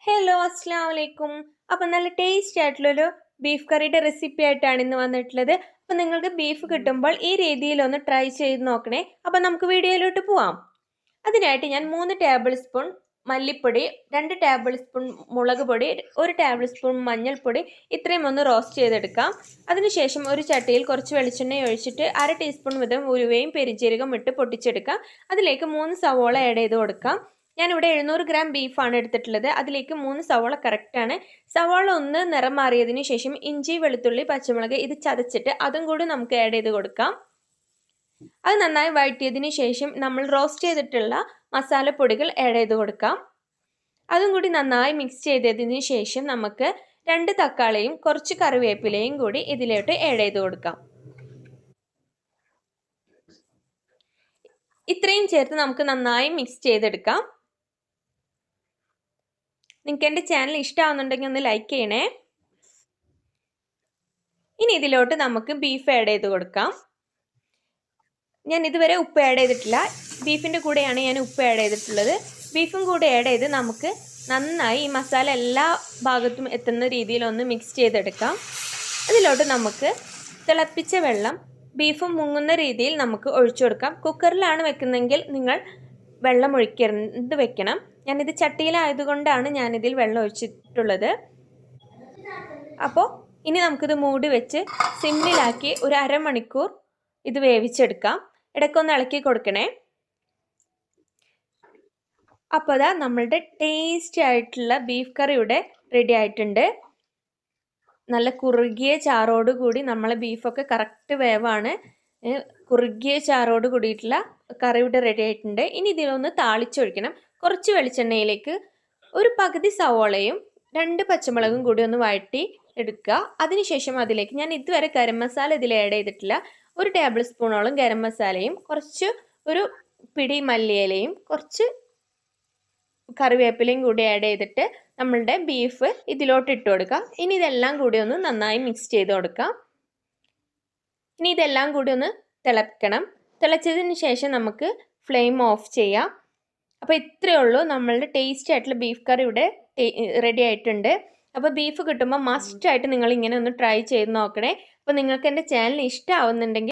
Hello അസ്സാം വലൈക്കും. അപ്പം നല്ല ടേസ്റ്റി ആയിട്ടുള്ളൊരു ബീഫ് കറിയുടെ റെസിപ്പി ആയിട്ടാണ് ഇന്ന് വന്നിട്ടുള്ളത്. അപ്പം നിങ്ങൾക്ക് ബീഫ് കിട്ടുമ്പോൾ ഈ രീതിയിലൊന്ന് ട്രൈ ചെയ്ത് നോക്കണേ. അപ്പം നമുക്ക് വീഡിയോയിലോട്ട് പോവാം. അതിനായിട്ട് ഞാൻ 3 ടേബിൾ സ്പൂൺ മല്ലിപ്പൊടി, 2 ടേബിൾ സ്പൂൺ മുളക് പൊടി, 1 ടേബിൾ സ്പൂൺ മഞ്ഞൾപ്പൊടി ഇത്രയും ഒന്ന് റോസ്റ്റ് ചെയ്തെടുക്കാം. അതിനുശേഷം ഒരു ചട്ടിയിൽ കുറച്ച് വെളിച്ചെണ്ണ ഒഴിച്ചിട്ട് 1/2 ടീസ്പൂൺ വീതം ഉലുവയും പെരിഞ്ജീരകം ഇട്ട് പൊട്ടിച്ചെടുക്കാം. അതിലേക്ക് 3 സവോള ആഡ് ചെയ്ത് കൊടുക്കാം. ഞാനിവിടെ 700 ഗ്രാം ബീഫാണ് എടുത്തിട്ടുള്ളത്. അതിലേക്ക് 3 സവോള കറക്റ്റാണ്. സവോള ഒന്ന് നിറം മാറിയതിന് ശേഷം ഇഞ്ചി, വെളുത്തുള്ളി, പച്ചമുളക് ഇത് ചതച്ചിട്ട് അതും കൂടി നമുക്ക് ആഡ് ചെയ്ത് കൊടുക്കാം. അത് നന്നായി വഴറ്റിയതിന് ശേഷം നമ്മൾ റോസ്റ്റ് ചെയ്തിട്ടുള്ള മസാലപ്പൊടികൾ ആഡ് ചെയ്ത് കൊടുക്കാം. അതും കൂടി നന്നായി മിക്സ് ചെയ്തതിന് ശേഷം നമുക്ക് 2 തക്കാളിയും കുറച്ച് കറിവേപ്പിലയും കൂടി ഇതിലോട്ട് ആഡ് ചെയ്ത് കൊടുക്കാം. ഇത്രയും ചേർത്ത് നമുക്ക് നന്നായി മിക്സ് ചെയ്തെടുക്കാം. നിങ്ങൾക്ക് എൻ്റെ ചാനൽ ഇഷ്ടമാവുന്നുണ്ടെങ്കിൽ ഒന്ന് ലൈക്ക് ചെയ്യണേ. ഇനി ഇതിലോട്ട് നമുക്ക് ബീഫ് ആഡ് ചെയ്ത് കൊടുക്കാം. ഞാൻ ഇതുവരെ ഉപ്പ് ആഡ് ചെയ്തിട്ടില്ല. ബീഫിൻ്റെ കൂടെയാണ് ഞാൻ ഉപ്പ് ആഡ് ചെയ്തിട്ടുള്ളത്. ബീഫും കൂടെ ആഡ് ചെയ്ത് നമുക്ക് നന്നായി ഈ മസാല എല്ലാ ഭാഗത്തും എത്തുന്ന രീതിയിൽ ഒന്ന് മിക്സ് ചെയ്തെടുക്കാം. അതിലോട്ട് നമുക്ക് തിളപ്പിച്ച വെള്ളം ബീഫും മുങ്ങുന്ന രീതിയിൽ നമുക്ക് ഒഴിച്ചു കൊടുക്കാം. കുക്കറിലാണ് വെക്കുന്നതെങ്കിൽ നിങ്ങൾ വെള്ളം ഒഴിക്കരുത് വെക്കണം. ഞാനിത് ചട്ടിയിലായതുകൊണ്ടാണ് ഞാനിതിൽ വെള്ളം ഒഴിച്ചിട്ടുള്ളത്. അപ്പോൾ ഇനി നമുക്കിത് മൂടി വെച്ച് സിമ്മിലാക്കി ഒരു അരമണിക്കൂർ ഇത് വേവിച്ചെടുക്കാം. ഇടയ്ക്കൊന്ന് ഇളക്കി കൊടുക്കണേ. അപ്പോൾ അതാ നമ്മളുടെ ടേസ്റ്റി ആയിട്ടുള്ള ബീഫ് കറി ഇവിടെ റെഡി ആയിട്ടുണ്ട്. നല്ല കുറുകിയ ചാറോട് കൂടി നമ്മളെ ബീഫൊക്കെ കറക്റ്റ് വേവാണ്. കുറുകിയ ചാറോട് കൂടിയിട്ടുള്ള കറി ഇവിടെ റെഡി ആയിട്ടുണ്ട്. ഇനി ഇതിലൊന്ന് താളിച്ചൊഴിക്കണം. കുറച്ച് വെളിച്ചെണ്ണയിലേക്ക് ഒരു പകുതി സവോളയും 2 പച്ചമുളകും കൂടി ഒന്ന് വഴറ്റി എടുക്കുക. അതിനുശേഷം അതിലേക്ക് ഞാൻ ഇതുവരെ ഗരം മസാല ഇതിൽ ആഡ് ചെയ്തിട്ടില്ല. 1 ടേബിൾ സ്പൂണോളം ഗരം മസാലയും ഒരു പിടി മല്ലിയിലയും കുറച്ച് കറിവേപ്പിലയും കൂടി ആഡ് ചെയ്തിട്ട് നമ്മളുടെ ബീഫ് ഇതിലോട്ട് ഇട്ട് കൊടുക്കാം. ഇനി ഇതെല്ലാം കൂടി ഒന്ന് നന്നായി മിക്സ് ചെയ്ത് കൊടുക്കാം. ഇനി ഇതെല്ലാം കൂടി ഒന്ന് തിളക്കണം. തിളച്ചതിന് ശേഷം നമുക്ക് ഫ്ലെയിം ഓഫ് ചെയ്യാം. അപ്പോൾ ഇത്രയേ ഉള്ളൂ, നമ്മളുടെ ടേസ്റ്റി ആയിട്ടുള്ള ബീഫ് കറി ഇവിടെ റെഡി ആയിട്ടുണ്ട്. അപ്പോൾ ബീഫ് കിട്ടുമ്പോൾ മസ്റ്റായിട്ട് നിങ്ങൾ ഇങ്ങനെ ഒന്ന് ട്രൈ ചെയ്ത് നോക്കണേ. അപ്പോൾ നിങ്ങൾക്ക് എൻ്റെ ചാനൽ ഇഷ്ടമാവുന്നുണ്ടെങ്കിൽ